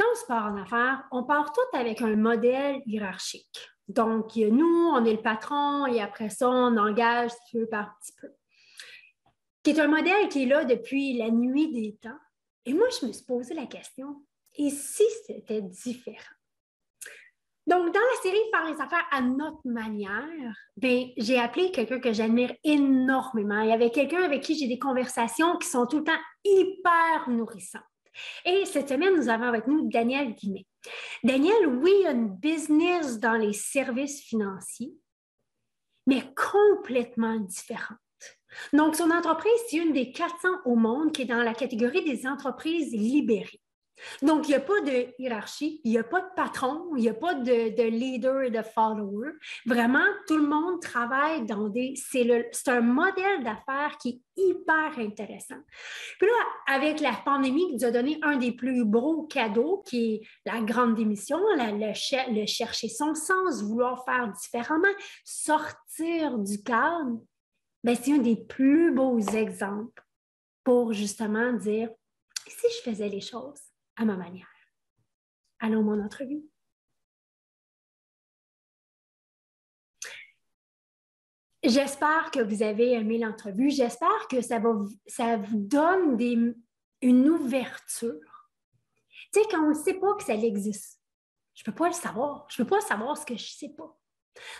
Quand on se part en affaires, on part tout avec un modèle hiérarchique. Donc, nous, on est le patron et après ça, on engage peu par petit peu. Qui est un modèle qui est là depuis la nuit des temps. Et moi, je me suis posé la question, et si c'était différent? Donc, dans la série Faire les affaires à notre manière, ben, j'ai appelé quelqu'un que j'admire énormément. Il y avait quelqu'un avec qui j'ai des conversations qui sont tout le temps hyper nourrissantes. Et cette semaine, nous avons avec nous Daniel Guimet. Daniel, oui, a une business dans les services financiers, mais complètement différente. Donc, son entreprise, c'est une des 400 au monde qui est dans la catégorie des entreprises libérées. Donc, il n'y a pas de hiérarchie, il n'y a pas de patron, il n'y a pas de leader et de follower. Vraiment, tout le monde travaille dans des cellules. C'est un modèle d'affaires qui est hyper intéressant. Puis là, avec la pandémie qui nous a donné un des plus beaux cadeaux, qui est la grande démission, le chercher son sens, vouloir faire différemment, sortir du cadre, bien, c'est un des plus beaux exemples pour justement dire, si je faisais les choses à ma manière. Allons à mon entrevue. J'espère que vous avez aimé l'entrevue. J'espère que ça vous donne une ouverture. Tu sais, quand on ne sait pas que ça existe, je ne peux pas le savoir. Je ne peux pas savoir ce que je ne sais pas.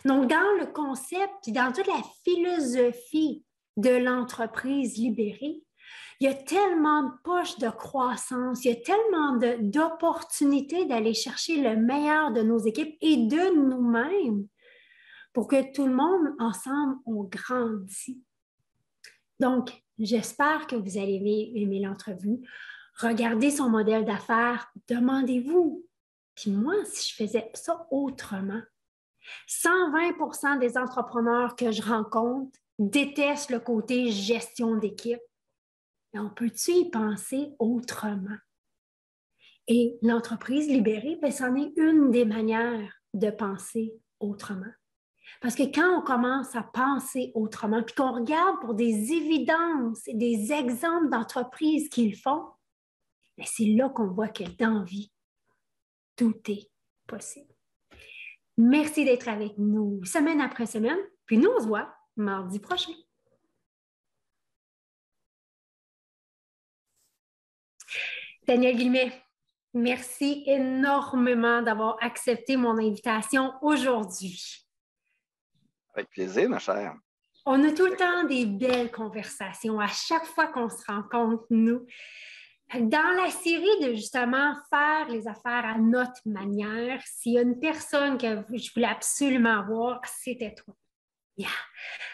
Donc, dans le concept, puis dans toute la philosophie de l'entreprise libérée, il y a tellement de poches de croissance, il y a tellement d'opportunités d'aller chercher le meilleur de nos équipes et de nous-mêmes pour que tout le monde, ensemble, on grandit. Donc, j'espère que vous allez aimer l'entrevue. Regardez son modèle d'affaires, demandez-vous, puis moi, si je faisais ça autrement, 120% des entrepreneurs que je rencontre détestent le côté gestion d'équipe. Mais on peut-tu y penser autrement? Et l'entreprise libérée, bien, c'en est une des manières de penser autrement. Parce que quand on commence à penser autrement, puis qu'on regarde pour des évidences et des exemples d'entreprises qui le font, bien, c'est là qu'on voit que dans la vie, tout est possible. Merci d'être avec nous semaine après semaine, puis nous, on se voit mardi prochain. Daniel Guimet, merci énormément d'avoir accepté mon invitation aujourd'hui. Avec plaisir, ma chère. On a tout le temps des belles conversations à chaque fois qu'on se rencontre, nous. Dans la série de justement faire les affaires à notre manière, s'il y a une personne que je voulais absolument voir, c'était toi. Yeah.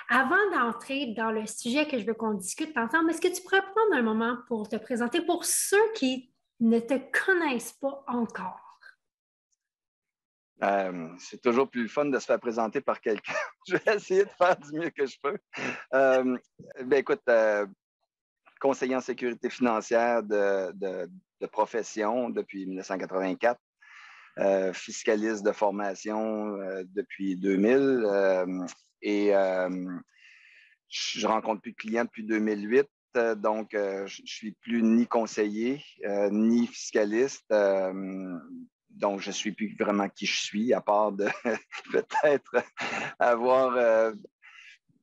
Avant d'entrer dans le sujet que je veux qu'on discute ensemble, est-ce que tu pourrais prendre un moment pour te présenter pour ceux qui ne te connaissent pas encore? C'est toujours plus fun de se faire présenter par quelqu'un. Je vais essayer de faire du mieux que je peux. Ben écoute, conseiller en sécurité financière de profession depuis 1984, fiscaliste de formation depuis 2000 et je rencontre plus de clients depuis 2008. Donc, je suis plus ni conseiller, ni fiscaliste. Donc, je ne suis plus vraiment qui je suis, à part de peut-être avoir,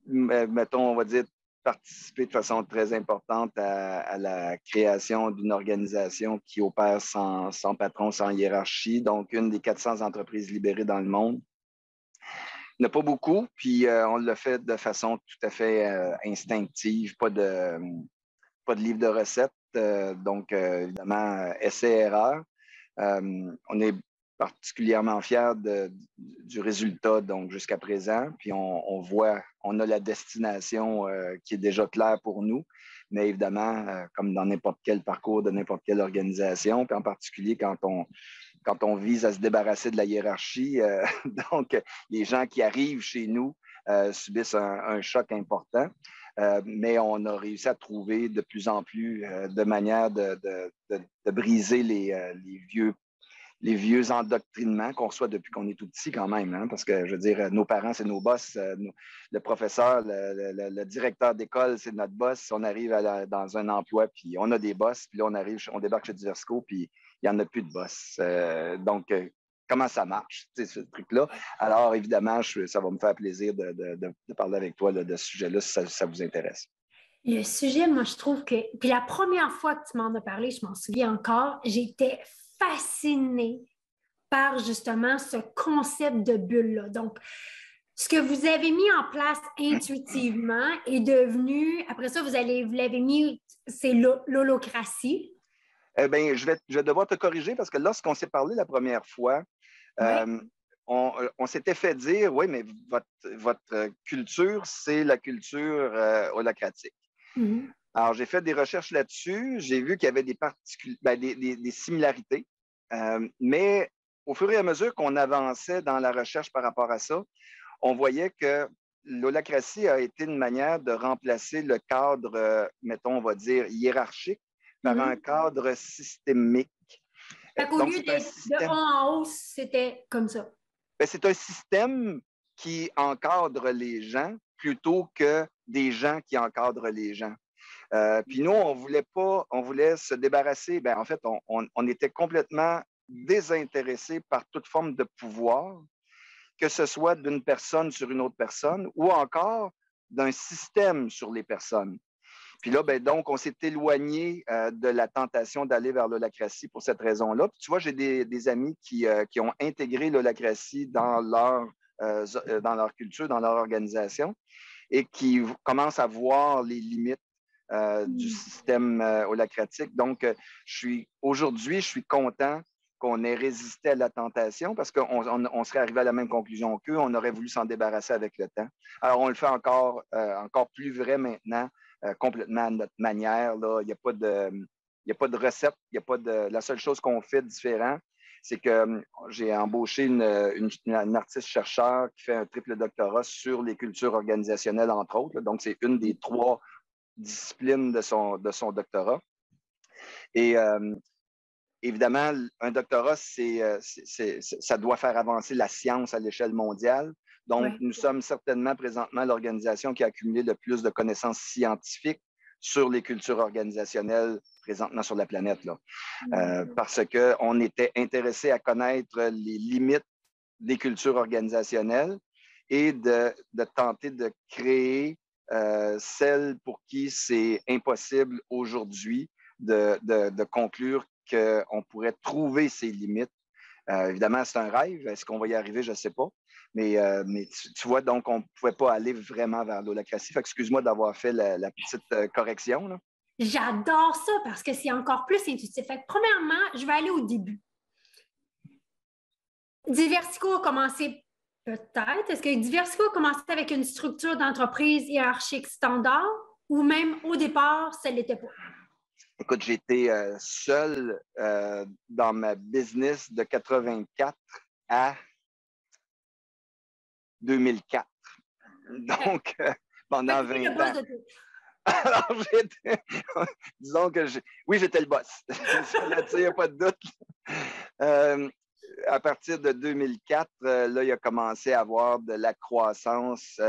mettons, on va dire, participé de façon très importante à la création d'une organisation qui opère sans patron, sans hiérarchie. Donc, une des 400 entreprises libérées dans le monde. Il n'y en a pas beaucoup, puis on l'a fait de façon tout à fait instinctive, pas de livre de recettes. Donc, évidemment, essai-erreur. On est particulièrement fiers du résultat donc jusqu'à présent. Puis on voit, on a la destination qui est déjà claire pour nous. Mais évidemment, comme dans n'importe quel parcours de n'importe quelle organisation, puis en particulier quand on vise à se débarrasser de la hiérarchie, donc les gens qui arrivent chez nous subissent un choc important. Mais on a réussi à trouver de plus en plus de manières de briser les les vieux endoctrinements qu'on reçoit depuis qu'on est tout petit quand même, hein, parce que, je veux dire, nos parents, c'est nos boss, le professeur, le directeur d'école, c'est notre boss. On arrive dans un emploi, puis on a des boss, puis là, on débarque chez Diversco, puis il n'y en a plus de boss. Donc, comment ça marche, ce truc-là? Alors, évidemment, ça va me faire plaisir de parler avec toi là, de ce sujet-là, si ça vous intéresse. Le sujet, moi, je trouve que... Puis la première fois que tu m'en as parlé, je m'en souviens encore, j'étais fascinée par justement ce concept de bulle-là. Donc, ce que vous avez mis en place intuitivement est devenu, après ça, vous l'avez mis, c'est l'holocratie. Bien, je vais devoir te corriger parce que lorsqu'on s'est parlé la première fois, Ouais. on s'était fait dire, oui, mais votre culture, c'est la culture holacratique. Mhm. Alors, j'ai fait des recherches là-dessus. J'ai vu qu'il y avait des similarités. Mais au fur et à mesure qu'on avançait dans la recherche par rapport à ça, on voyait que l'holacratie a été une manière de remplacer le cadre, mettons, on va dire, hiérarchique par un cadre systémique. Fait qu'au Donc, lieu c'est un d'être de haut système. en haut, c'était comme ça. C'est un système qui encadre les gens plutôt que des gens qui encadrent les gens. Puis nous, on voulait se débarrasser. En fait, on était complètement désintéressés par toute forme de pouvoir, que ce soit d'une personne sur une autre personne ou encore d'un système sur les personnes. Puis là, donc, on s'est éloigné de la tentation d'aller vers l'holacratie pour cette raison-là. Puis tu vois, j'ai des amis qui ont intégré l'holacratie dans leur culture, dans leur organisation, et qui commencent à voir les limites du système holacratique. Donc, aujourd'hui, je suis content qu'on ait résisté à la tentation parce qu'on serait arrivé à la même conclusion qu'eux. On aurait voulu s'en débarrasser avec le temps. Alors, on le fait encore plus vrai maintenant, complètement à notre manière. Là. Il n'y a pas de recette. La seule chose qu'on fait différent, c'est que j'ai embauché une artiste-chercheur qui fait un triple doctorat sur les cultures organisationnelles, entre autres. Donc, c'est une des 3 disciplines de son doctorat. Et évidemment, un doctorat, ça doit faire avancer la science à l'échelle mondiale. Donc, nous sommes certainement présentement l'organisation qui a accumulé le plus de connaissances scientifiques sur les cultures organisationnelles présentement sur la planète. Là. Parce qu'on était intéressé à connaître les limites des cultures organisationnelles et de tenter de créer celles pour qui c'est impossible aujourd'hui de conclure qu'on pourrait trouver ces limites. Évidemment, c'est un rêve. Est-ce qu'on va y arriver? Je ne sais pas. Mais tu vois, donc, on ne pouvait pas aller vraiment vers l'holacratie. Excuse-moi d'avoir fait la petite correction. Là. J'adore ça parce que c'est encore plus intuitif. Fait que, premièrement, je vais aller au début. Diversico a commencé peut-être. Est-ce que Diversico a commencé avec une structure d'entreprise hiérarchique standard ou même au départ, ça ne l'était pas? Écoute, j'étais seul dans ma business de 84 à 2004. Donc, pendant 20 ans. Alors, disons que oui, j'étais le boss. Il n'y a pas de doute. À partir de 2004, là, il a commencé à avoir de la croissance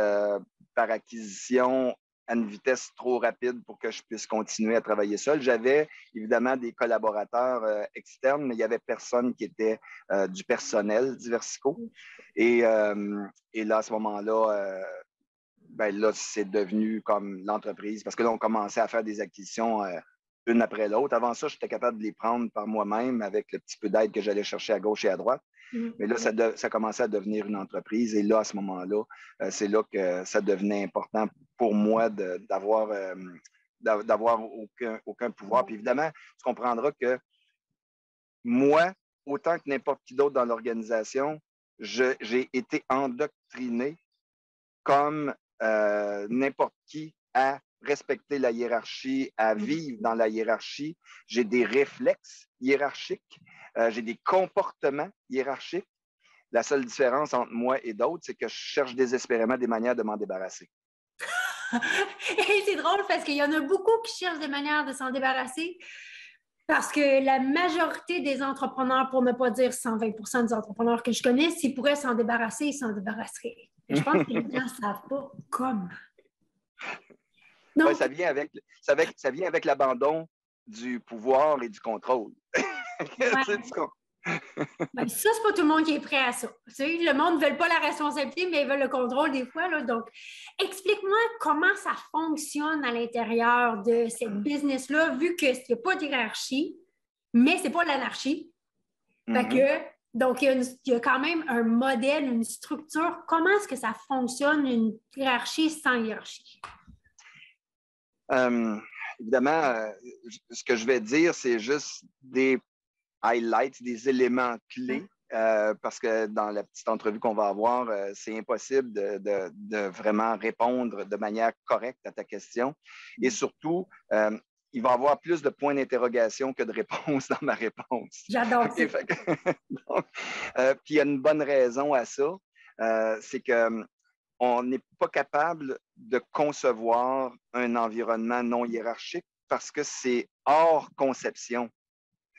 par acquisition à une vitesse trop rapide pour que je puisse continuer à travailler seul. J'avais évidemment des collaborateurs externes, mais il n'y avait personne qui était du personnel Diversico. Et là, à ce moment-là, là, c'est devenu comme l'entreprise parce que là, on commençait à faire des acquisitions une après l'autre. Avant ça, j'étais capable de les prendre par moi-même avec le petit peu d'aide que j'allais chercher à gauche et à droite. Mais là, ça commençait à devenir une entreprise. Et là, à ce moment-là, c'est là que ça devenait important pour moi d'avoir aucun pouvoir. Puis évidemment, tu comprendras que moi, autant que n'importe qui d'autre dans l'organisation, j'ai été endoctriné comme n'importe qui à respecter la hiérarchie, à vivre dans la hiérarchie. J'ai des réflexes hiérarchiques, j'ai des comportements hiérarchiques. La seule différence entre moi et d'autres, c'est que je cherche désespérément des manières de m'en débarrasser. Et c'est drôle parce qu'il y en a beaucoup qui cherchent des manières de s'en débarrasser. Parce que la majorité des entrepreneurs, pour ne pas dire 120% des entrepreneurs que je connais, s'ils pourraient s'en débarrasser, ils s'en débarrasseraient. Et je pense que les gens ne savent pas comment. Ouais, Donc, ça vient avec l'abandon du pouvoir et du contrôle. ouais. Ben, ça, c'est pas tout le monde qui est prêt à ça. Le monde ne veut pas la responsabilité, mais ils veulent le contrôle des fois. Là. Donc, explique-moi comment ça fonctionne à l'intérieur de cette business-là, vu qu'il n'y a pas de hiérarchie, mais c'est pas l'anarchie. Fait que, donc, il y a quand même un modèle, une structure. Comment est-ce que ça fonctionne, une hiérarchie sans hiérarchie? Évidemment, ce que je vais dire, c'est juste des highlights, des éléments clés, parce que dans la petite entrevue qu'on va avoir, c'est impossible de vraiment répondre de manière correcte à ta question. Et surtout, il va y avoir plus de points d'interrogation que de réponses dans ma réponse. J'adore ça. Puis il y a une bonne raison à ça, c'est que on n'est pas capable de concevoir un environnement non hiérarchique parce que c'est hors conception.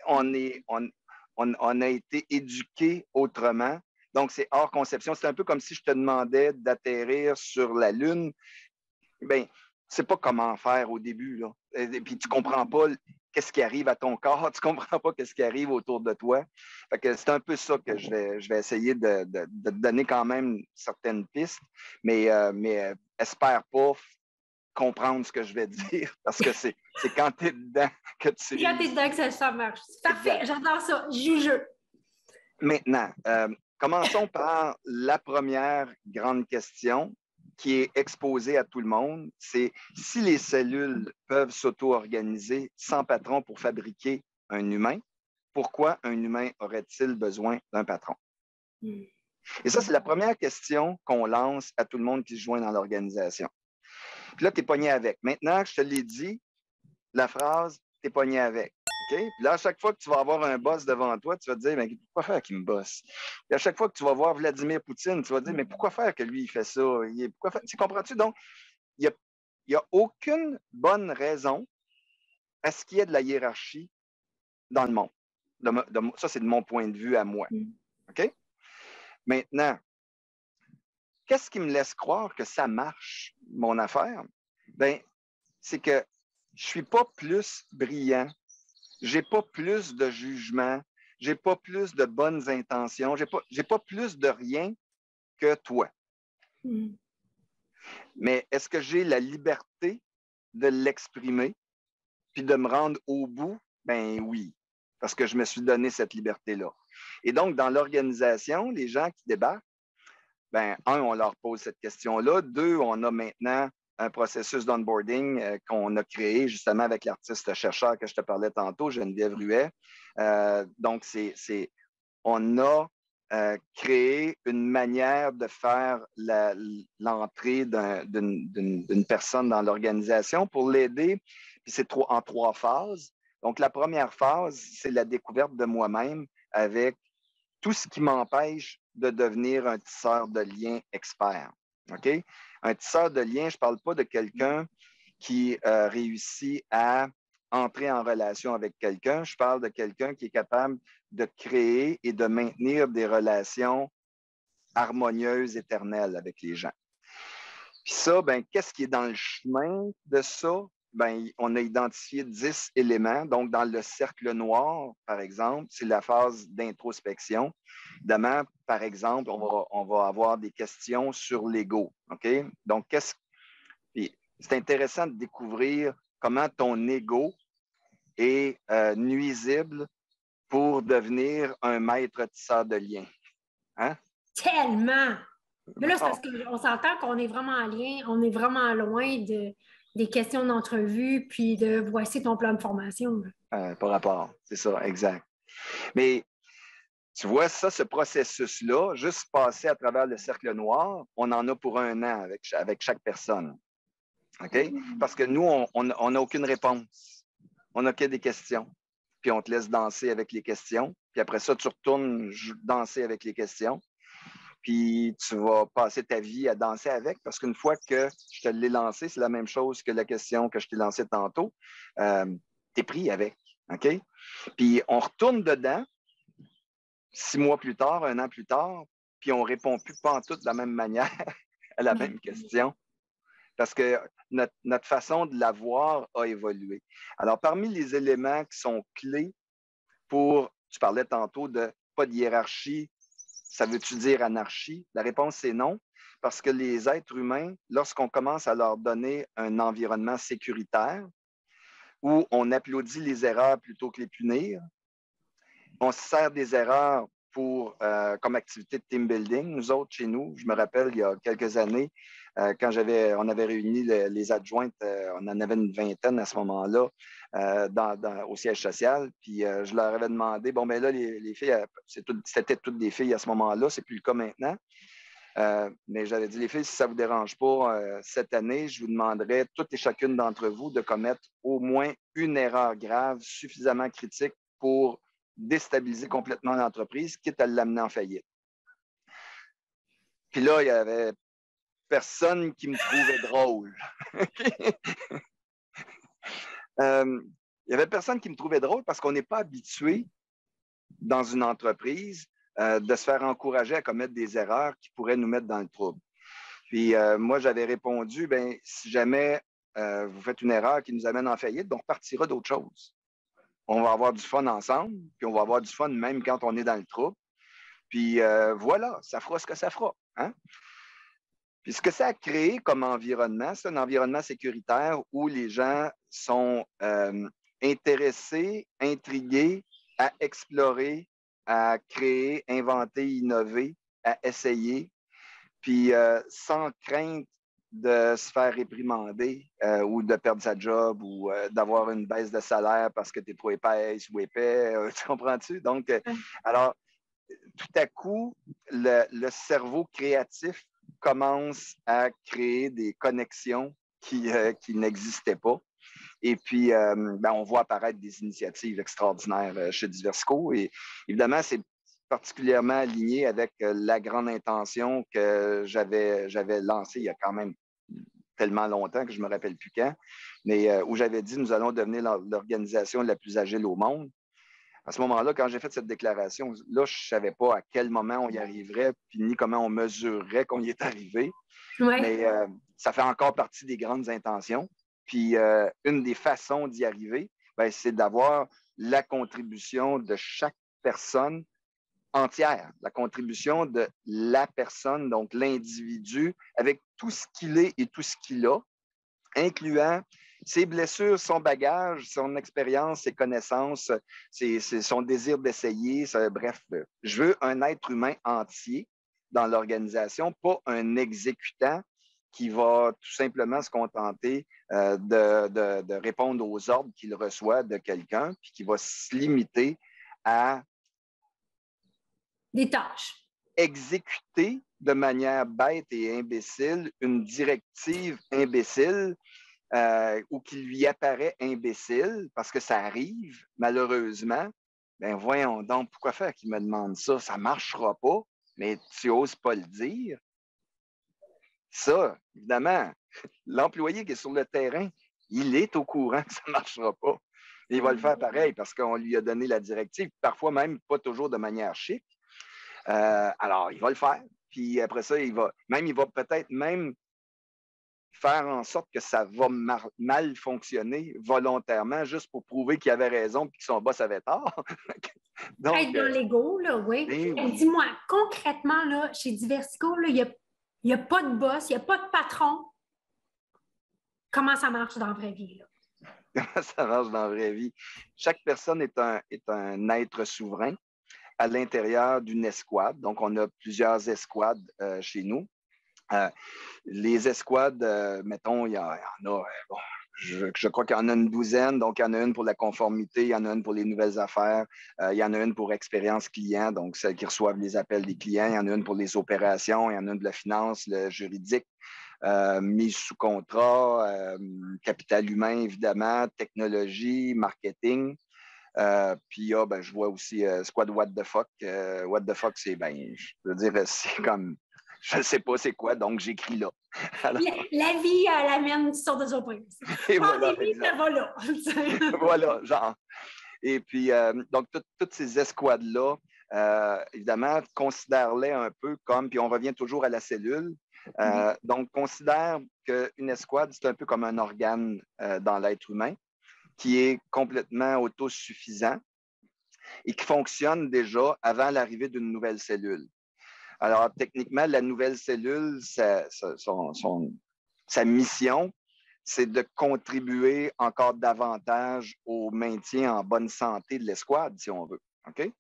On a été éduqué autrement. Donc, c'est hors conception. C'est un peu comme si je te demandais d'atterrir sur la Lune. Bien, tu ne sais pas comment faire au début. Là. Et puis, tu ne comprends pas qu'est-ce qui arrive à ton corps. Tu ne comprends pas qu'est-ce qui arrive autour de toi. Fait que c'est un peu ça que je vais essayer de te donner quand même certaines pistes. Mais espère pas comprendre ce que je vais dire parce que c'est quand tu es dedans que tu C'est quand tu es dedans que ça marche. Parfait, j'adore ça. Juge. Maintenant, commençons par la première grande question qui est exposée à tout le monde, c'est si les cellules peuvent s'auto-organiser sans patron pour fabriquer un humain, pourquoi un humain aurait-il besoin d'un patron? Et ça, c'est la première question qu'on lance à tout le monde qui se joint dans l'organisation. Puis là, tu es pogné avec. Maintenant, je te l'ai dit, la phrase, tu es pogné avec. Okay? Puis là, à chaque fois que tu vas avoir un boss devant toi, tu vas te dire, mais pourquoi faire qu'il me bosse? Et à chaque fois que tu vas voir Vladimir Poutine, tu vas te dire, mais pourquoi faire que lui, il fait ça? Tu comprends-tu? Donc, il n'y a aucune bonne raison à ce qu'il y ait de la hiérarchie dans le monde. Ça, c'est de mon point de vue à moi. OK? Maintenant, qu'est-ce qui me laisse croire que ça marche, mon affaire? Bien, c'est que je ne suis pas plus brillant, je n'ai pas plus de jugement, je n'ai pas plus de bonnes intentions, je n'ai pas plus de rien que toi. Mais est-ce que j'ai la liberté de l'exprimer puis de me rendre au bout? Ben oui, parce que je me suis donné cette liberté-là. Et donc, dans l'organisation, les gens qui débarquent, ben, on leur pose cette question-là. Deux, on a maintenant un processus d'onboarding qu'on a créé justement avec l'artiste-chercheur que je te parlais tantôt, Geneviève Ruet. Donc, on a créé une manière de faire l'entrée d'une personne dans l'organisation pour l'aider. Puis c'est en 3 phases. Donc, la première phase, c'est la découverte de moi-même avec tout ce qui m'empêche de devenir un tisseur de liens expert. OK? Un tisseur de liens, je ne parle pas de quelqu'un qui réussit à entrer en relation avec quelqu'un. Je parle de quelqu'un qui est capable de créer et de maintenir des relations harmonieuses, éternelles avec les gens. Puis ça, ben, qu'est-ce qui est dans le chemin de ça? Ben, on a identifié 10 éléments. Donc, dans le cercle noir, par exemple, c'est la phase d'introspection. Évidemment, par exemple, on va avoir des questions sur l'ego. OK? Donc, c'est intéressant de découvrir comment ton ego est nuisible pour devenir un maître tisseur de liens. Hein? Tellement! Mais là, c'est parce qu'on s'entend qu'on est vraiment en lien, on est vraiment loin des questions d'entrevue, puis de voici ton plan de formation. Par rapport, c'est ça, exact. Mais tu vois, ça, ce processus-là, juste passer à travers le cercle noir, on en a pour 1 an avec chaque personne. OK? Parce que nous, on n'a aucune réponse. On n'a que des questions. Puis on te laisse danser avec les questions. Puis après ça, tu retournes danser avec les questions. Puis tu vas passer ta vie à danser avec parce qu'une fois que je te l'ai lancé, c'est la même chose que la question que je t'ai lancée tantôt. Tu es pris avec. OK? Puis on retourne dedans 6 mois plus tard, 1 an plus tard, puis on ne répond plus pantoute de la même manière à la même question. Parce que notre façon de la voir a évolué. Alors, parmi les éléments qui sont clés pour, tu parlais tantôt de pas de hiérarchie, ça veut-tu dire anarchie? La réponse, c'est non, parce que les êtres humains, lorsqu'on commence à leur donner un environnement sécuritaire, où on applaudit les erreurs plutôt que les punir, on se sert des erreurs comme activité de team building. Nous autres, chez nous, je me rappelle, il y a quelques années, quand on avait réuni les adjointes, on en avait une vingtaine à ce moment-là, au siège social, puis je leur avais demandé, bon, ben là, les filles, c'était toutes des filles à ce moment-là, c'est plus le cas maintenant, mais j'avais dit, les filles, si ça ne vous dérange pas, cette année, je vous demanderai, toutes et chacune d'entre vous, de commettre au moins une erreur grave, suffisamment critique pour déstabiliser complètement l'entreprise, quitte à l'amener en faillite. Puis là, il y avait personne qui me trouvait drôle. Il y avait personne qui me trouvait drôle parce qu'on n'est pas habitué dans une entreprise de se faire encourager à commettre des erreurs qui pourraient nous mettre dans le trouble. Puis moi, j'avais répondu, ben si jamais vous faites une erreur qui nous amène en faillite, donc on partira d'autre chose. On va avoir du fun ensemble, puis on va avoir du fun même quand on est dans le trouble. Puis voilà, ça fera ce que ça fera. Hein? Puis ce que ça a créé comme environnement, c'est un environnement sécuritaire où les gens sont intéressés, intrigués à explorer, à créer, inventer, innover, à essayer, puis sans crainte de se faire réprimander ou de perdre sa job ou d'avoir une baisse de salaire parce que tu es trop épaisse ou épais. Tu comprends-tu? Donc, alors, tout à coup, le cerveau créatif commence à créer des connexions qui n'existaient pas. Et puis, on voit apparaître des initiatives extraordinaires chez Diversico. Et évidemment, c'est particulièrement aligné avec la grande intention que j'avais lancée il y a quand même tellement longtemps que je ne me rappelle plus quand, mais où j'avais dit, nous allons devenir l'organisation la plus agile au monde. À ce moment-là, quand j'ai fait cette déclaration, là, je ne savais pas à quel moment on y arriverait, puis ni comment on mesurerait qu'on y est arrivé. Ouais. Mais ça fait encore partie des grandes intentions. Puis une des façons d'y arriver, c'est d'avoir la contribution de chaque personne entière, la contribution de la personne, donc l'individu, avec tout ce qu'il est et tout ce qu'il a, incluant ses blessures, son bagage, son expérience, ses connaissances, son désir d'essayer. Bref, je veux un être humain entier dans l'organisation, pas un exécutant qui va tout simplement se contenter de répondre aux ordres qu'il reçoit de quelqu'un, puis qui va se limiter à des tâches. Exécuter de manière bête et imbécile une directive imbécile ou qui lui apparaît imbécile, parce que ça arrive, malheureusement. Ben voyons donc, pourquoi faire qu'il me demande ça? Ça ne marchera pas, mais tu n'oses pas le dire. Ça, évidemment, l'employé qui est sur le terrain, il est au courant que ça ne marchera pas. Et il va le faire pareil parce qu'on lui a donné la directive, parfois même pas toujours de manière chic. Alors, il va le faire. Puis après ça, il va peut-être même faire en sorte que ça va mal fonctionner volontairement, juste pour prouver qu'il avait raison et que son boss avait tort. Donc, être dans l'ego, là, oui. Dis-moi, concrètement, là, chez Diversico, il n'y a pas de boss, il n'y a pas de patron. Comment ça marche dans la vraie vie, là? Comment ça marche dans la vraie vie? Chaque personne est un être souverain à l'intérieur d'une escouade. Donc, on a plusieurs escouades chez nous. Les escouades, mettons, il y en a, bon, je crois qu'il y en a une douzaine. Donc, il y en a une pour la conformité, il y en a une pour les nouvelles affaires, il y en a une pour expérience client, donc celles qui reçoivent les appels des clients, il y en a une pour les opérations, il y en a une de la finance, le juridique, mise sous contrat, capital humain, évidemment, technologie, marketing. Puis je vois aussi Squad What the Fuck. What the Fuck, c'est, je veux dire, c'est comme, je ne sais pas c'est quoi, donc j'écris là. Alors, la vie, elle amène une sorte de surprise. Et voilà, ça va là. Voilà, genre. Et puis, donc, toutes ces escouades-là, évidemment, considère-les un peu comme, puis on revient toujours à la cellule. Donc, considère qu'une escouade, c'est un peu comme un organe dans l'être humain qui est complètement autosuffisant et qui fonctionne déjà avant l'arrivée d'une nouvelle cellule. Alors, techniquement, la nouvelle cellule, sa mission, c'est de contribuer encore davantage au maintien en bonne santé de l'escouade, si on veut. OK?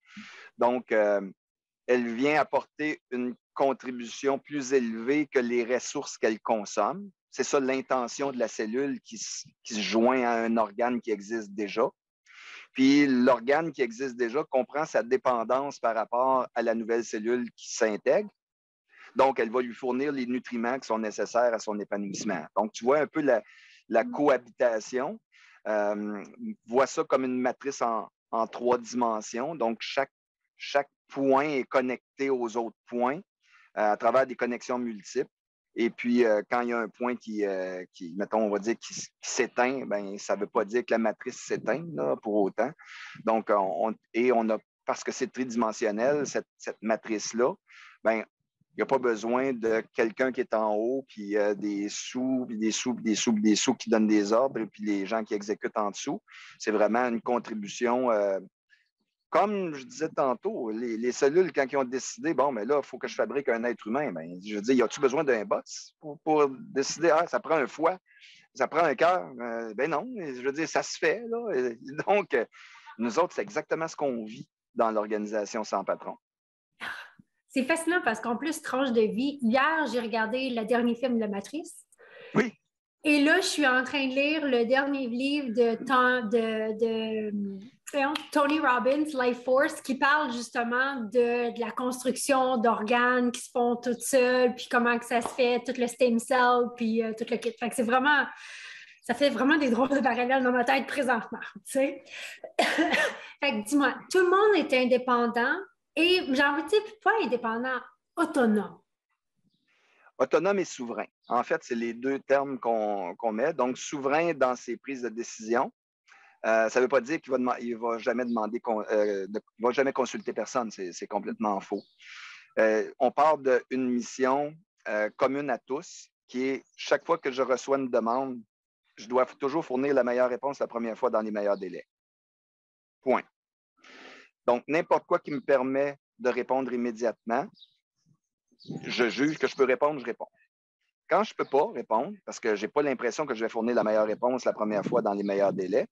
Donc, elle vient apporter une contribution plus élevée que les ressources qu'elle consomme. C'est ça l'intention de la cellule qui se joint à un organe qui existe déjà. Puis l'organe qui existe déjà comprend sa dépendance par rapport à la nouvelle cellule qui s'intègre. Donc, elle va lui fournir les nutriments qui sont nécessaires à son épanouissement. Donc, tu vois un peu la cohabitation. Vois ça comme une matrice en 3 dimensions. Donc, chaque point est connecté aux autres points à travers des connexions multiples. Et puis, quand il y a un point qui mettons, on va dire, qui s'éteint, ben, ça ne veut pas dire que la matrice s'éteint là, pour autant. Donc, parce que c'est tridimensionnel, cette matrice-là, ben, il n'y a pas besoin de quelqu'un qui est en haut, puis des sous, puis des sous, puis des sous, puis des sous qui donnent des ordres, et puis les gens qui exécutent en dessous. C'est vraiment une contribution. Comme je disais tantôt, les cellules, quand ils ont décidé, bon, mais là, il faut que je fabrique un être humain, ben, je veux dire, y a-tu besoin d'un boss pour décider, ça prend un foie, ça prend un cœur? Ben non, je veux dire, ça se fait, là. Et donc, nous autres, c'est exactement ce qu'on vit dans l'organisation sans patron. C'est fascinant parce qu'en plus, tranche de vie, hier, j'ai regardé le dernier film de La Matrice. Oui. Et là, je suis en train de lire le dernier livre de Tony Robbins, Life Force, qui parle justement de la construction d'organes qui se font toutes seules, puis comment que ça se fait, tout le stem cell, puis tout le kit. Fait que c'est vraiment, ça fait vraiment des drôles de parallèles dans ma tête présentement, tu sais. Fait que dis-moi, tout le monde est indépendant et j'ai envie de dire, pas indépendant, autonome. Autonome et souverain. En fait, c'est les 2 termes qu'on met. Donc, souverain dans ses prises de décision. Ça ne veut pas dire qu'il ne va jamais demander, il va jamais consulter personne. C'est complètement faux. On parle d'une mission commune à tous, qui est chaque fois que je reçois une demande, je dois toujours fournir la meilleure réponse la première fois dans les meilleurs délais. Point. Donc, n'importe quoi qui me permet de répondre immédiatement, je juge que je peux répondre, je réponds. Quand je ne peux pas répondre, parce que je n'ai pas l'impression que je vais fournir la meilleure réponse la première fois dans les meilleurs délais,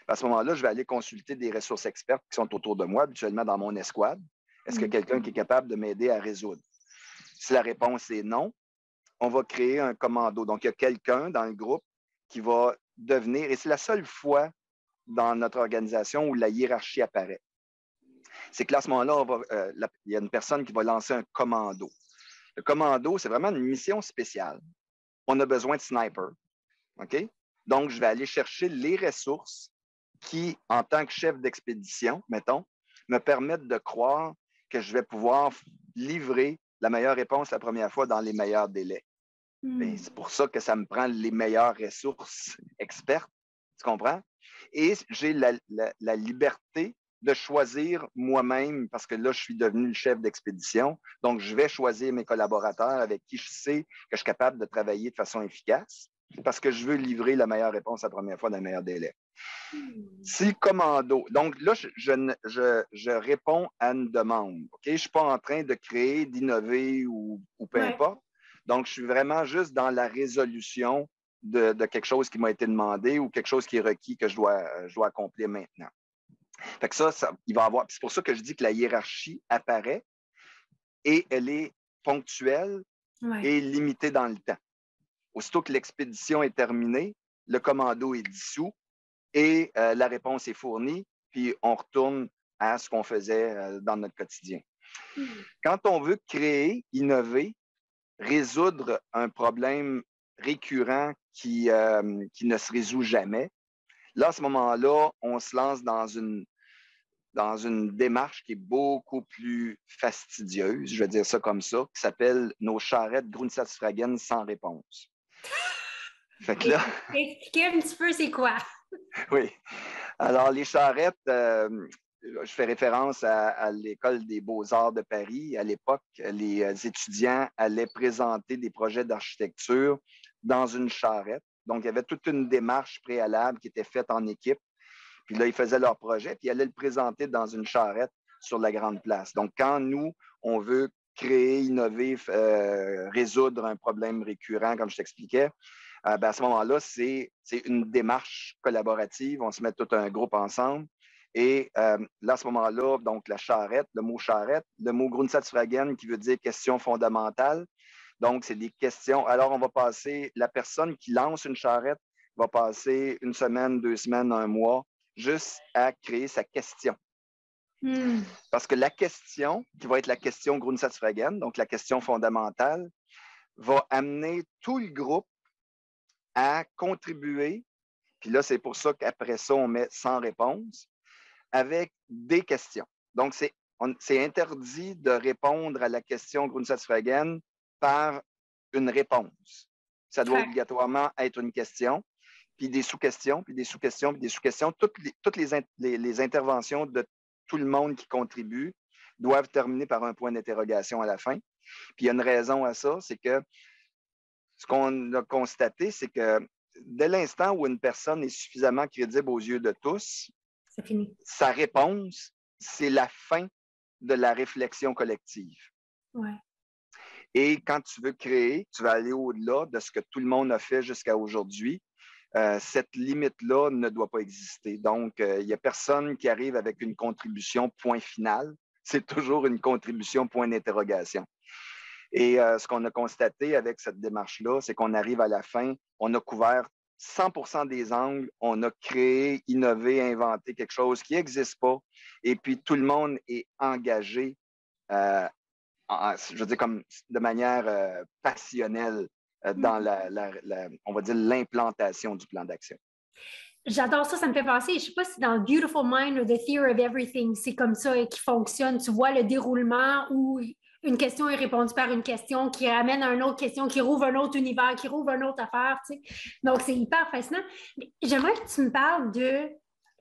à ce moment-là, je vais aller consulter des ressources expertes qui sont autour de moi, habituellement dans mon escouade. Est-ce qu'il y a quelqu'un qui est capable de m'aider à résoudre? Si la réponse est non, on va créer un commando. Donc, il y a quelqu'un dans le groupe qui va devenir, et c'est la seule fois dans notre organisation où la hiérarchie apparaît. C'est que là, à ce moment-là, il y a une personne qui va lancer un commando. Le commando, c'est vraiment une mission spéciale. On a besoin de snipers. OK? Donc, je vais aller chercher les ressources qui, en tant que chef d'expédition, mettons, me permettent de croire que je vais pouvoir livrer la meilleure réponse la première fois dans les meilleurs délais. C'est pour ça que ça me prend les meilleures ressources expertes. Tu comprends? Et j'ai la liberté de choisir moi-même, parce que là, je suis devenu le chef d'expédition. Donc, je vais choisir mes collaborateurs avec qui je sais que je suis capable de travailler de façon efficace, parce que je veux livrer la meilleure réponse la première fois dans le meilleur délai. Si le commando, donc là, je réponds à une demande. Okay? Je ne suis pas en train de créer, d'innover ou peu importe. Donc, je suis vraiment juste dans la résolution de quelque chose qui m'a été demandé ou quelque chose qui est requis que je dois accomplir maintenant. Fait que ça, il va avoir. C'est pour ça que je dis que la hiérarchie apparaît et elle est ponctuelle et limitée dans le temps. Aussitôt que l'expédition est terminée, le commando est dissous et la réponse est fournie, puis on retourne à ce qu'on faisait dans notre quotidien. Quand on veut créer, innover, résoudre un problème récurrent qui ne se résout jamais, là, à ce moment-là, on se lance dans une démarche qui est beaucoup plus fastidieuse, je vais dire ça comme ça, qui s'appelle nos charrettes Grundsatzfragen sans réponse. Fait que là... Expliquez un petit peu c'est quoi. Oui. Alors, les charrettes, je fais référence à l'École des beaux-arts de Paris. À l'époque, les étudiants allaient présenter des projets d'architecture dans une charrette. Donc, il y avait toute une démarche préalable qui était faite en équipe. Puis là, ils faisaient leur projet, puis ils allaient le présenter dans une charrette sur la grande place. Donc, quand nous, on veut créer, innover, résoudre un problème récurrent, comme je t'expliquais, ben à ce moment-là, c'est une démarche collaborative. On se met tout un groupe ensemble. Et là, à ce moment-là, donc la charrette, le mot Grundsatzfragen qui veut dire question fondamentale. Donc, c'est des questions. Alors, on va passer, la personne qui lance une charrette va passer une semaine, 2 semaines, un mois, juste à créer sa question. Parce que la question, qui va être la question Grundsatzfragen, donc la question fondamentale, va amener tout le groupe à contribuer. Puis là, c'est pour ça qu'après ça, on met sans réponse avec des questions. Donc, c'est interdit de répondre à la question Grundsatzfragen par une réponse. Ça doit obligatoirement être une question, puis des sous-questions, puis des sous-questions, puis des sous-questions. Toutes les interventions de tout le monde qui contribue doivent terminer par un point d'interrogation à la fin. Puis il y a une raison à ça, c'est que ce qu'on a constaté, c'est que dès l'instant où une personne est suffisamment crédible aux yeux de tous, c'est fini. Sa réponse, c'est la fin de la réflexion collective. Ouais. Et quand tu veux créer, tu vas aller au-delà de ce que tout le monde a fait jusqu'à aujourd'hui. Cette limite-là ne doit pas exister. Donc, il n'y a personne qui arrive avec une contribution point final. C'est toujours une contribution point d'interrogation. Et ce qu'on a constaté avec cette démarche-là, c'est qu'on arrive à la fin, on a couvert 100% des angles, on a créé, innové, inventé quelque chose qui n'existe pas, et puis tout le monde est engagé, je veux dire, comme de manière passionnelle dans on va dire, l'implantation du plan d'action. J'adore ça, ça me fait penser, je ne sais pas si dans Beautiful Mind ou The Theory of Everything, c'est comme ça qui fonctionne. Tu vois le déroulement où une question est répondue par une question qui ramène à une autre question, qui rouvre un autre univers, qui rouvre une autre affaire. Tu sais. Donc, c'est hyper fascinant. Mais j'aimerais que tu me parles de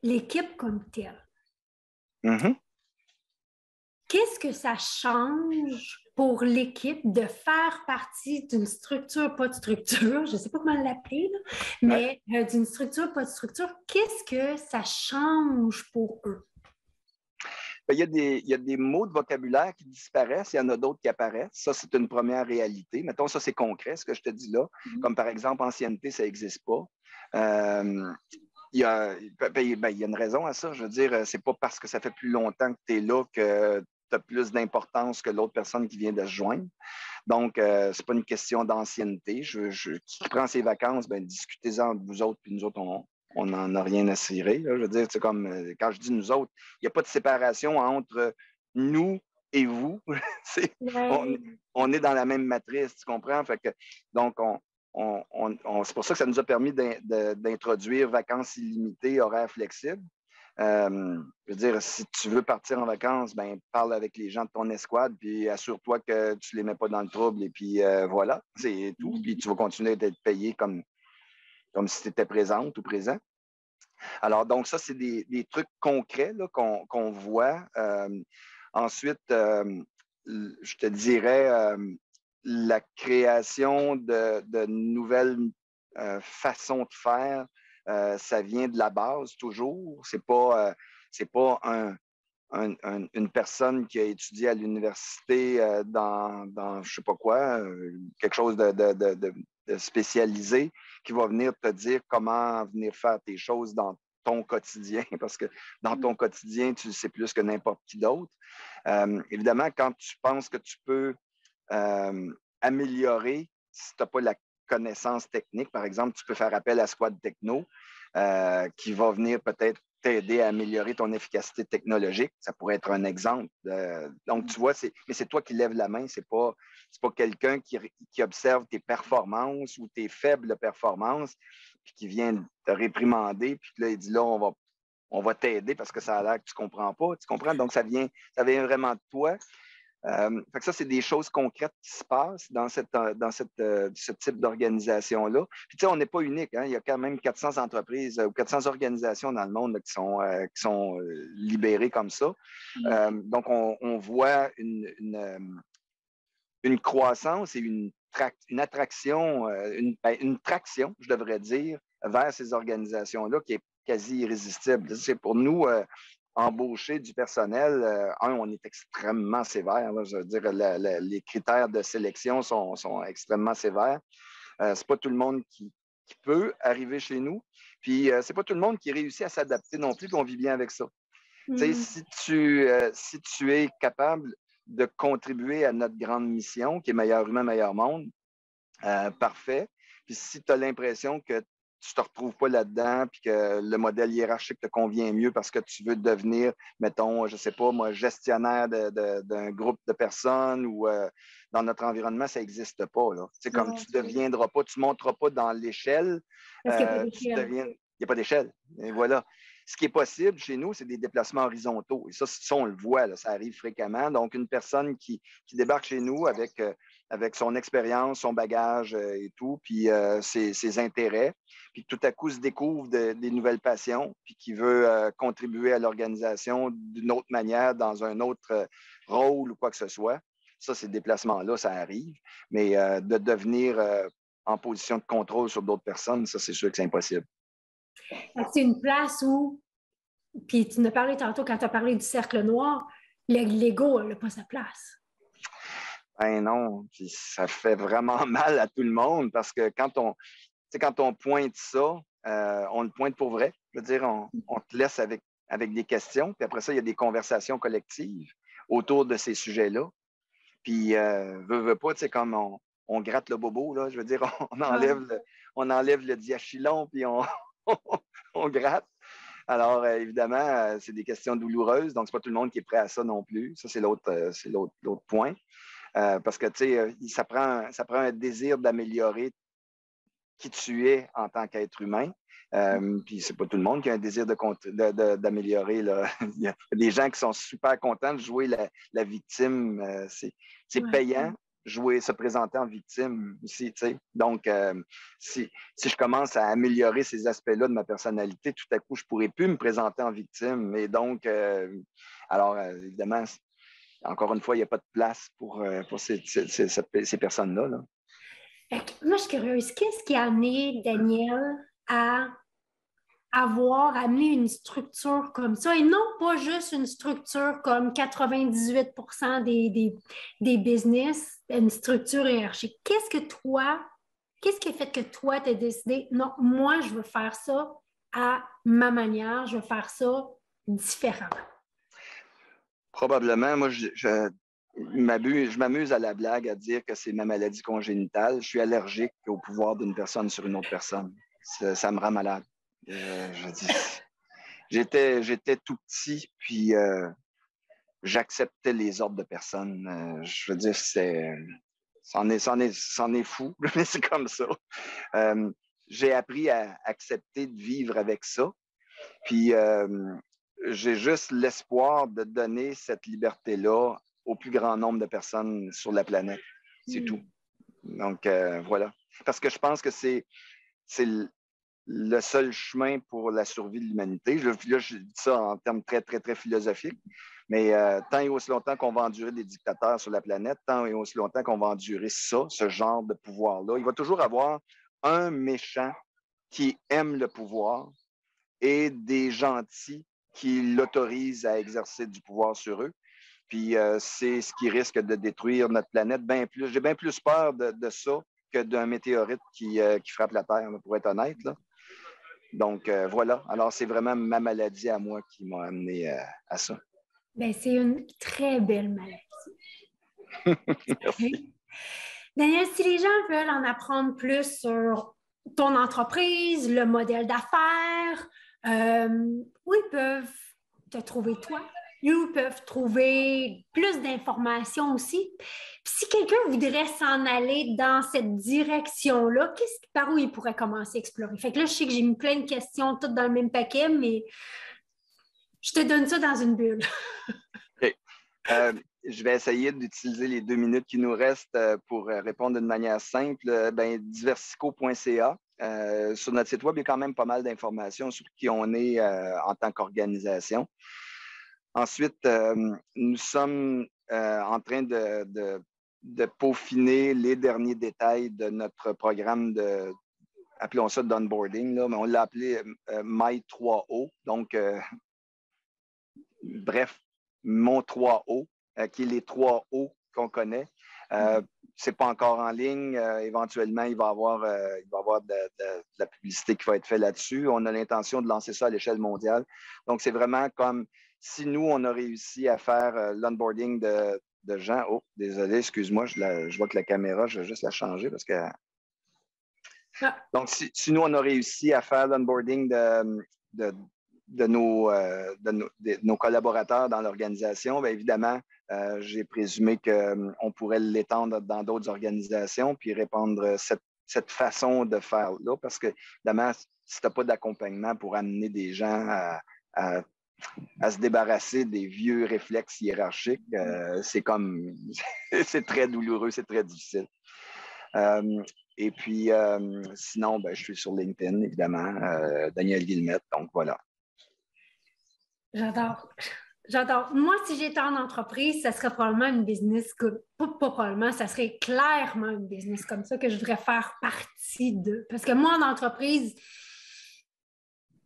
l'équipe comme telle. Mm-hmm. Qu'est-ce que ça change pour l'équipe de faire partie d'une structure, pas de structure, je ne sais pas comment l'appeler, là, mais d'une structure, pas de structure, qu'est-ce que ça change pour eux? Il y a des mots de vocabulaire qui disparaissent, il y en a d'autres qui apparaissent. Ça, c'est une première réalité. Mettons, ça, c'est concret, ce que je te dis là. Comme par exemple, ancienneté, ça n'existe pas. Il y a une raison à ça. Je veux dire, c'est pas parce que ça fait plus longtemps que tu es là que tu as plus d'importance que l'autre personne qui vient de se joindre. Donc, c'est pas une question d'ancienneté. Qui prend ses vacances, discutez-en entre vous autres, puis nous autres, on n'en a rien à cirer. Là. Je veux dire, c'est comme quand je dis nous autres, il n'y a pas de séparation entre nous et vous. On est dans la même matrice, tu comprends? Fait que, donc, c'est pour ça que ça nous a permis d'introduire vacances illimitées, horaires flexibles. Je veux dire, si tu veux partir en vacances, parle avec les gens de ton escouade, puis assure-toi que tu ne les mets pas dans le trouble, et puis voilà, c'est tout. Puis tu vas continuer d'être payé comme si tu étais présente ou présent. Alors, donc, ça, c'est des trucs concrets qu'on voit. Ensuite, je te dirais la création de nouvelles façons de faire. Ça vient de la base toujours. C'est pas une personne qui a étudié à l'université dans je sais pas quoi, quelque chose de spécialisé qui va venir te dire comment venir faire tes choses dans ton quotidien, parce que dans ton quotidien, tu le sais plus que n'importe qui d'autre. Évidemment, quand tu penses que tu peux améliorer, si tu n'as pas la connaissance technique, par exemple, tu peux faire appel à Squad Techno, qui va venir peut-être t'aider à améliorer ton efficacité technologique. Ça pourrait être un exemple. Donc, tu vois, mais c'est toi qui lèves la main. C'est pas quelqu'un qui observe tes performances ou tes faibles performances, puis qui vient te réprimander, puis là, il dit là, on va t'aider parce que ça a l'air que tu ne comprends pas. Tu comprends? Donc, ça vient vraiment de toi. Fait que ça, c'est des choses concrètes qui se passent dans ce type d'organisation-là. Puis, tu sais, on n'est pas unique. Hein? Il y a quand même 400 entreprises ou 400 organisations dans le monde là, qui sont libérées comme ça. Donc, on voit une croissance et une attraction, une traction, je devrais dire, vers ces organisations-là qui est quasi irrésistible. C'est pour nous, embaucher du personnel, on est extrêmement sévère. Là, je veux dire, les critères de sélection sont extrêmement sévères. C'est pas tout le monde qui peut arriver chez nous. Puis, c'est pas tout le monde qui réussit à s'adapter non plus, puis on vit bien avec ça. Si tu es capable de contribuer à notre grande mission, qui est meilleur humain, meilleur monde, parfait. Puis si tu as l'impression que tu ne te retrouves pas là-dedans, puis que le modèle hiérarchique te convient mieux parce que tu veux devenir, mettons, je ne sais pas, moi, gestionnaire d'un groupe de personnes ou dans notre environnement, ça n'existe pas. Là. Comme tu ne deviendras pas, tu ne monteras pas dans l'échelle. Parce qu'il n'y a pas d'échelle. Il n'y a pas d'échelle. Et voilà. Ce qui est possible chez nous, c'est des déplacements horizontaux. Et ça on le voit, là, ça arrive fréquemment. Donc, une personne qui débarque chez nous avec son expérience, son bagage et tout, puis ses intérêts, puis tout à coup se découvre des nouvelles passions, puis qui veut contribuer à l'organisation d'une autre manière, dans un autre rôle ou quoi que ce soit. Ça, ces déplacements-là, ça arrive. Mais de devenir en position de contrôle sur d'autres personnes, ça, c'est sûr que c'est impossible. C'est une place où, puis tu en as parlé tantôt quand tu as parlé du cercle noir, l'ego n'a pas sa place. Ben non, puis ça fait vraiment mal à tout le monde parce que quand on pointe ça, on le pointe pour vrai. Je veux dire, on te laisse avec des questions, puis après ça, il y a des conversations collectives autour de ces sujets-là. Puis, veut pas, tu sais, comme on gratte le bobo, là, je veux dire, on enlève le diachylon, puis on gratte. Alors, évidemment, c'est des questions douloureuses, donc c'est pas tout le monde qui est prêt à ça non plus. Ça, c'est l'autre point. Parce que, tu sais, ça prend un désir d'améliorer qui tu es en tant qu'être humain. Puis c'est pas tout le monde qui a un désir d'améliorer. Là. Il y a des gens qui sont super contents de jouer la victime. C'est payant se présenter en victime aussi. Tu sais. Donc, si je commence à améliorer ces aspects-là de ma personnalité, tout à coup, je ne pourrai plus me présenter en victime. Et donc, alors, évidemment, encore une fois, il n'y a pas de place pour ces personnes-là. Là. Moi, je suis curieuse. Qu'est-ce qui a amené Daniel à amené une structure comme ça et non pas juste une structure comme 98% des business, une structure hiérarchique. Qu'est-ce qui a fait que toi, tu as décidé, non, moi, je veux faire ça à ma manière, je veux faire ça différemment? Probablement, moi, je m'amuse à la blague à dire que c'est ma maladie congénitale. Je suis allergique au pouvoir d'une personne sur une autre personne. Ça me rend malade. Je dis, j'étais tout petit, puis j'acceptais les ordres de personne. Je veux dire, c'en est fou, mais c'est comme ça. J'ai appris à accepter de vivre avec ça. Puis j'ai juste l'espoir de donner cette liberté-là au plus grand nombre de personnes sur la planète. C'est tout. Donc, voilà. Parce que je pense que c'est le seul chemin pour la survie de l'humanité. Là, je dis ça en termes très, très, très philosophiques. Mais tant et aussi longtemps qu'on va endurer des dictateurs sur la planète, tant et aussi longtemps qu'on va endurer ça, ce genre de pouvoir-là, il va toujours avoir un méchant qui aime le pouvoir et des gentils qui l'autorisent à exercer du pouvoir sur eux. Puis c'est ce qui risque de détruire notre planète bien plus. J'ai bien plus peur de ça que d'un météorite qui frappe la Terre, là, pour être honnête. Là. Donc voilà. Alors c'est vraiment ma maladie à moi qui m'a amené à ça. Bien, c'est une très belle maladie. Merci. Daniel, si les gens veulent en apprendre plus sur ton entreprise, le modèle d'affaires, où ils peuvent te trouver toi? Où ils peuvent trouver plus d'informations aussi? Puis si quelqu'un voudrait s'en aller dans cette direction-là, par où il pourrait commencer à explorer? Fait que là, je sais que j'ai mis plein de questions toutes dans le même paquet, mais je te donne ça dans une bulle. Okay. je vais essayer d'utiliser les 2 minutes qui nous restent pour répondre d'une manière simple. Diversico.ca. Sur notre site web, il y a quand même pas mal d'informations sur qui on est en tant qu'organisation. Ensuite, nous sommes en train de peaufiner les derniers détails de notre programme appelons ça d'onboarding, mais on l'a appelé My 3O. Donc, bref, mon 3O, qui est les 3 O qu'on connaît. C'est pas encore en ligne. Éventuellement, il va y avoir de la publicité qui va être faite là-dessus. On a l'intention de lancer ça à l'échelle mondiale. Donc, c'est vraiment comme si nous, on a réussi à faire l'onboarding de gens. Oh, désolé, excuse-moi, je vois que la caméra, je vais juste la changer parce que... Donc, si nous, on a réussi à faire l'onboarding de nos collaborateurs dans l'organisation, bien évidemment, j'ai présumé qu'on pourrait l'étendre dans d'autres organisations puis répandre cette façon de faire-là parce que, évidemment, si tu n'as pas d'accompagnement pour amener des gens à se débarrasser des vieux réflexes hiérarchiques, c'est très douloureux, c'est très difficile. Et puis, sinon, je suis sur LinkedIn, évidemment, Daniel Guillemette, donc voilà. J'adore. J'adore. Moi, si j'étais en entreprise, ça serait probablement une business, pas probablement, ça serait clairement une business comme ça que je voudrais faire partie de. Parce que moi, en entreprise,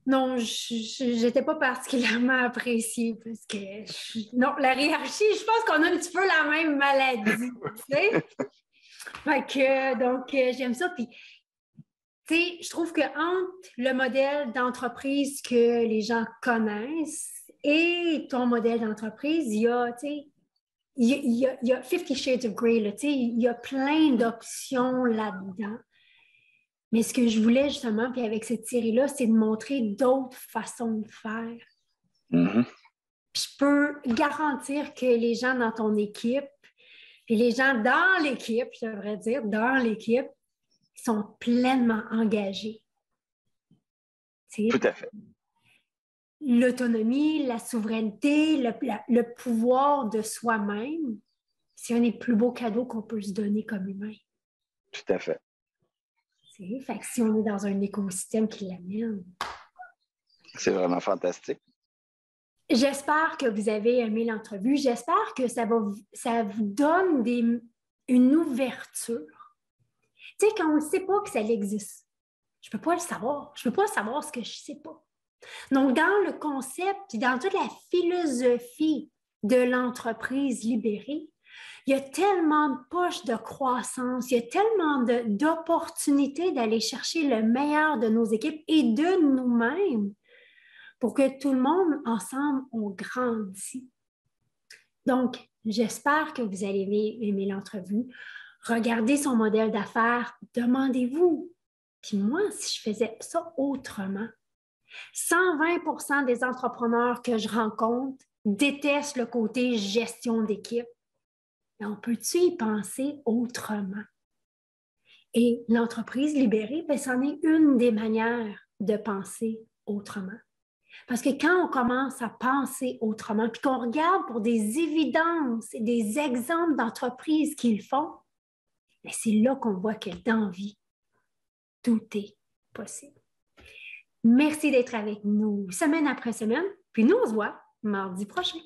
non, je n'étais pas particulièrement appréciée parce que, non, la hiérarchie, je pense qu'on a un petit peu la même maladie, tu sais? Fait que, donc, j'aime ça. Puis, tu sais, je trouve qu'entre le modèle d'entreprise que les gens connaissent et ton modèle d'entreprise, il y a, tu sais, il y a 50 Shades of Grey, là, tu sais, il y a plein d'options là-dedans. Mais ce que je voulais justement, puis avec cette série-là, c'est de montrer d'autres façons de faire. Mm-hmm. Je peux garantir que les gens dans ton équipe, puis les gens dans l'équipe, je devrais dire, dans l'équipe, sont pleinement engagés. Tout à fait. L'autonomie, la souveraineté, le pouvoir de soi-même, c'est un des plus beaux cadeaux qu'on peut se donner comme humain. Tout à fait. Fait que si on est dans un écosystème qui l'amène. C'est vraiment fantastique. J'espère que vous avez aimé l'entrevue. J'espère que ça vous donne une ouverture. Tu sais, quand on ne sait pas que ça existe, je ne peux pas le savoir. Je ne peux pas savoir ce que je ne sais pas. Donc, dans le concept et dans toute la philosophie de l'entreprise libérée, il y a tellement de poches de croissance, il y a tellement d'opportunités d'aller chercher le meilleur de nos équipes et de nous-mêmes pour que tout le monde, ensemble, on grandit. Donc, j'espère que vous allez aimer l'entrevue. Regardez son modèle d'affaires, demandez-vous. Puis moi, si je faisais ça autrement, 120% des entrepreneurs que je rencontre détestent le côté gestion d'équipe. Mais on peut-tu y penser autrement? Et l'entreprise libérée, c'en est une des manières de penser autrement. Parce que quand on commence à penser autrement, puis qu'on regarde pour des évidences et des exemples d'entreprises qui le font, c'est là qu'on voit que dans la vie, tout est possible. Merci d'être avec nous semaine après semaine, puis nous, on se voit mardi prochain.